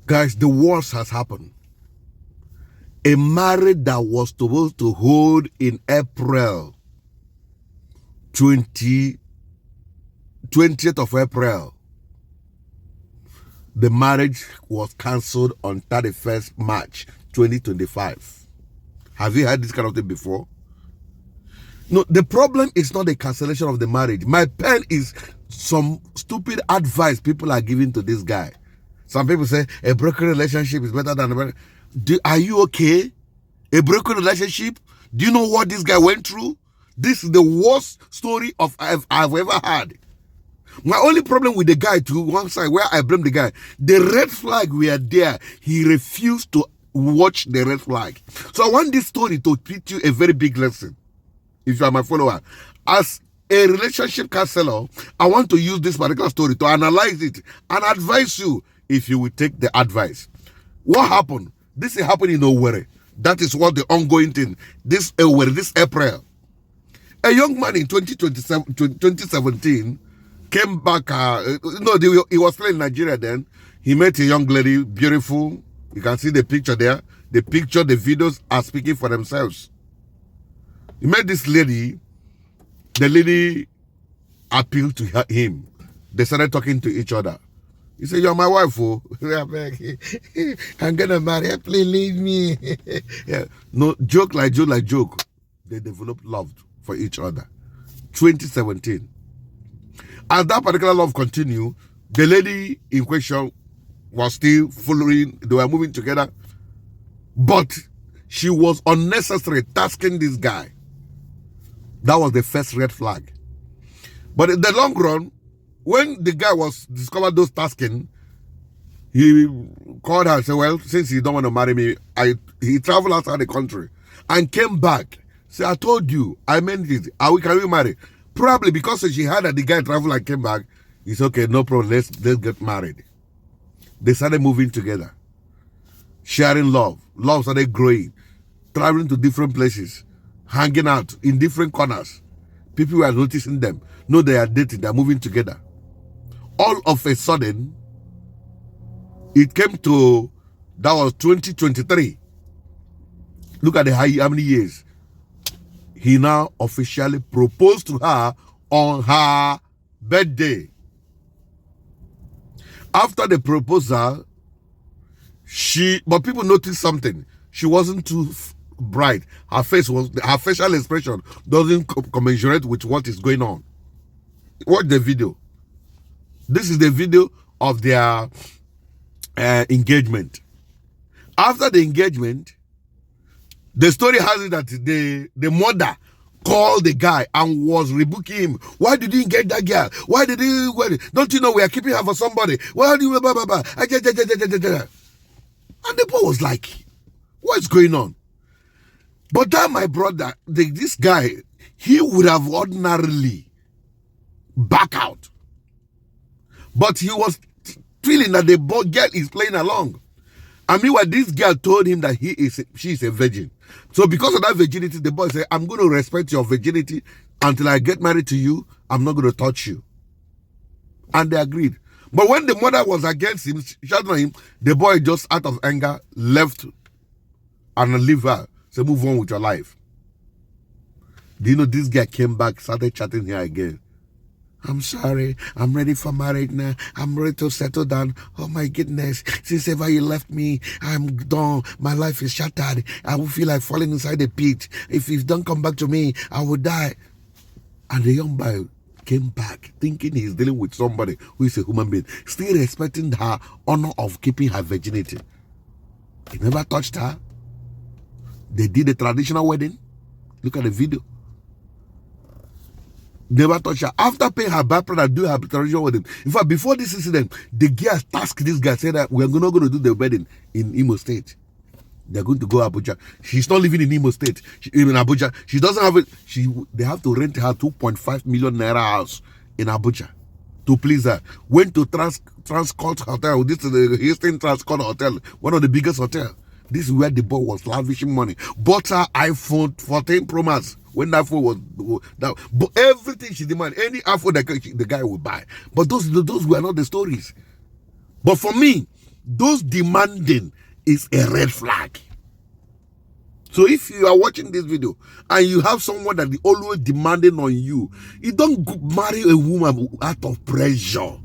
Guys, the worst has happened. A marriage that was supposed to hold in April 20th of April. The marriage was cancelled on 31st March 2025. Have you heard this kind of thing before? No, the problem is not the cancellation of the marriage. My pen is some stupid advice people are giving to this guy. Some people say a broken relationship is better than a marriage. Are you okay? A broken relationship? Do you know what this guy went through? This is the worst story I've ever had. My only problem with the guy, to one side, where I blame the guy, the red flag were there. He refused to watch the red flag. So I want this story to teach you a very big lesson. If you are my follower, as a relationship counselor, I want to use this particular story to analyze it and advise you if you will take the advice. What happened? This is happening in Owerri. That is what the ongoing thing. This April. A young man in 2017 came back. He was playing in Nigeria then. He met a young lady, beautiful. You can see the picture there. The picture, the videos are speaking for themselves. He met this lady. The lady appealed to him. They started talking to each other. He said, "You're my wife, oh." "I'm gonna marry her, please leave me." Yeah. No, joke. They developed love for each other. 2017. As that particular love continued, the lady in question was still following. They were moving together. But she was unnecessarily tasking this guy. That was the first red flag. But in the long run, when the guy was discovered those tasking, he called her and said, "Well, since you don't want to marry me," he traveled outside the country and came back. Say, "I told you, I meant it. Can we marry?" Probably because she heard that the guy traveled and came back. He said, "Okay, no problem, let's get married." They started moving together, sharing love. Love started growing, traveling to different places, hanging out in different corners. People were noticing them. No, they are dating, they are moving together. All of a sudden, it came to, that was 2023. Look at how many years. He now officially proposed to her on her birthday. After the proposal, but people noticed something. She wasn't too bright. Her facial expression doesn't commensurate with what is going on. Watch the video. This is the video of their engagement. After the engagement, the story has it that the mother called the guy and was rebuking him. "Why did you engage that girl? Why did you? Don't you know we are keeping her for somebody? Why do you blah, blah, blah?" And the boy was like, "What's going on?" But that my brother, this guy, he would have ordinarily back out. But he was feeling that the girl is playing along. And meanwhile, this girl told him that she is a virgin. So because of that virginity, the boy said, "I'm going to respect your virginity until I get married to you. I'm not going to touch you." And they agreed. But when the mother was against him, shouting at him, the boy just out of anger left and leave her. So move on with your life. Do you know this guy came back, started chatting here again? "I'm sorry, I'm ready for marriage now. I'm ready to settle down. Oh my goodness, since ever you left me, I'm done. My life is shattered. I will feel like falling inside a pit. If you don't come back to me, I will die." And the young boy came back thinking he's dealing with somebody who is a human being, still respecting her honor of keeping her virginity. He never touched her. They did a traditional wedding. Look at the video. Never touched her. After paying her back brother, do her traditional wedding. In fact, before this incident, the girl tasked this guy, said that we're not going to do the wedding in Imo State. They're going to go to Abuja. She's not living in Imo State. In Abuja. She doesn't have it. They have to rent her 2.5 million naira house in Abuja to please her. Went to Transcourt Hotel. This is the Houston Transcourt Hotel, one of the biggest hotels. This is where the boy was lavishing money. Bought her iPhone 14 Pro Max. When that phone was that, but everything she demanded, any iPhone the guy would buy. But those were not the stories. But for me, those demanding is a red flag. So if you are watching this video and you have someone that is always demanding on you, you don't marry a woman out of pressure.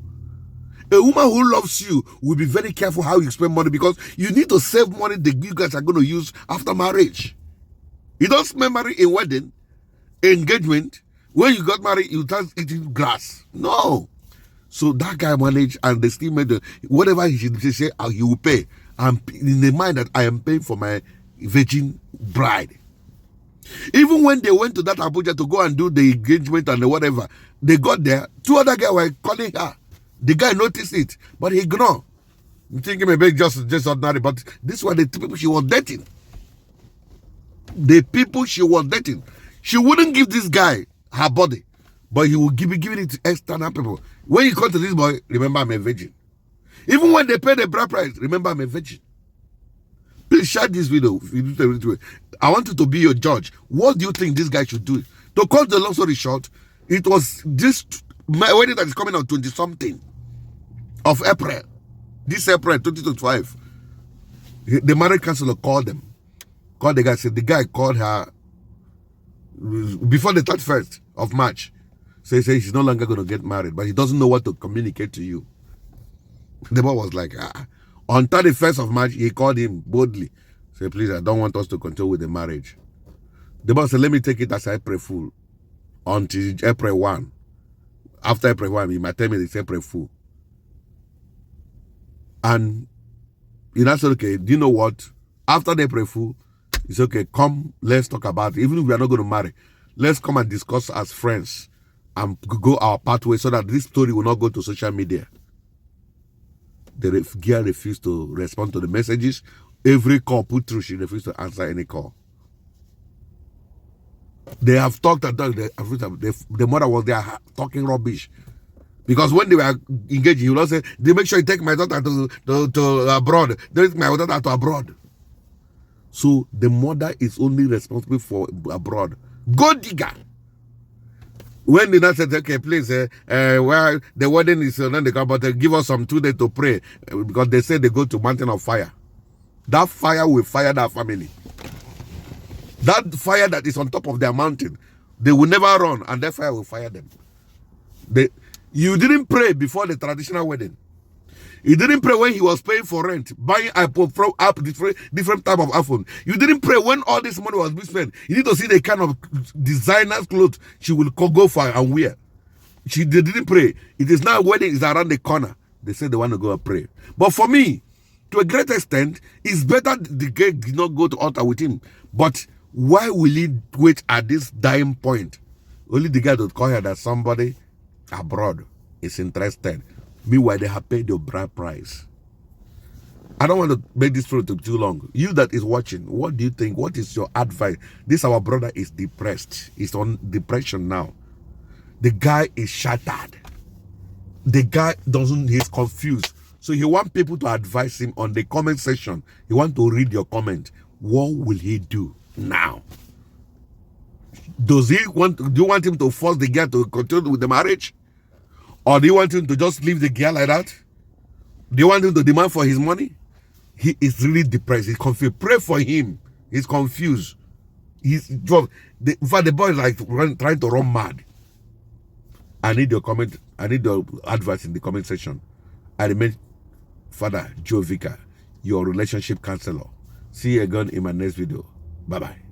A woman who loves you will be very careful how you spend money, because you need to save money that you guys are going to use after marriage. You don't spend money in wedding, engagement. When you got married, you start eating grass. No. So that guy managed, and they still made whatever he should say, he will pay. I'm in the mind that I am paying for my virgin bride. Even when they went to that Abuja to go and do the engagement and the whatever, they got there, 2 other guys were calling her. The guy noticed it, but he ignored. I'm thinking maybe just ordinary, but these were the people she was dating. The people she was dating. She wouldn't give this guy her body, but he would giving it to external people. When you come to this boy, remember I'm a virgin. Even when they pay the bride price, remember I'm a virgin. Please share this video. I want you to be your judge. What do you think this guy should do? To cut the long story short, it was this my wedding that is coming on 20-something of April. This April 2025. The marriage counselor called them. Called the guy. Said the guy called her before the 31st of March. So he said he's no longer going to get married, but he doesn't know what to communicate to you. The boy was like, On 31st of March, he called him boldly. Said, please, I don't want us to continue with the marriage. The boy said, let me take it as April Fool until April 1. After April 1, he might tell me it's April Fool. And he said, okay, do you know what? After the April Fool, it's okay, come, let's talk about it. Even if we are not going to marry, let's come and discuss as friends and go our pathway so that this story will not go to social media. The girl refused to respond to the messages. Every call put through, she refused to answer any call. They have talked and talked. The mother was there talking rubbish. Because when they were engaging, he would also say, they make sure you take my daughter to abroad. They take my daughter to abroad. So the mother is only responsible for abroad. Go digger. When the nurse said, okay, please, well, the wedding is on the car, but give us some 2 days to pray. Because they say they go to mountain of fire. That fire will fire that family. That fire that is on top of their mountain, they will never run, and that fire will fire them. You didn't pray before the traditional wedding. You didn't pray when he was paying for rent, buying different type of iPhone. You didn't pray when all this money was being spent. You need to see the kind of designer's clothes she will go for and wear. They didn't pray. It is now wedding is around the corner. They say they want to go and pray. But for me, to a great extent, it's better the girl did not go to altar with him. But why will he wait at this dying point? Only the guy would call her that somebody abroad is interested. Meanwhile, they have paid your bride price. I don't want to make this story too long. You that is watching, what do you think? What is your advice? This our brother is depressed. He's on depression now. The guy is shattered. The guy he's confused. So he wants people to advise him on the comment section. He wants to read your comment. What will he do now? Do you want him to force the girl to continue with the marriage? Or do you want him to just leave the girl like that? Do you want him to demand for his money? He is really depressed. He's confused. Pray for him. He's confused. In fact, the boy is like trying to run mad. I need your comment. I need your advice in the comment section. I remain Father Joe Vicar, your relationship counselor. See you again in my next video. Bye-bye.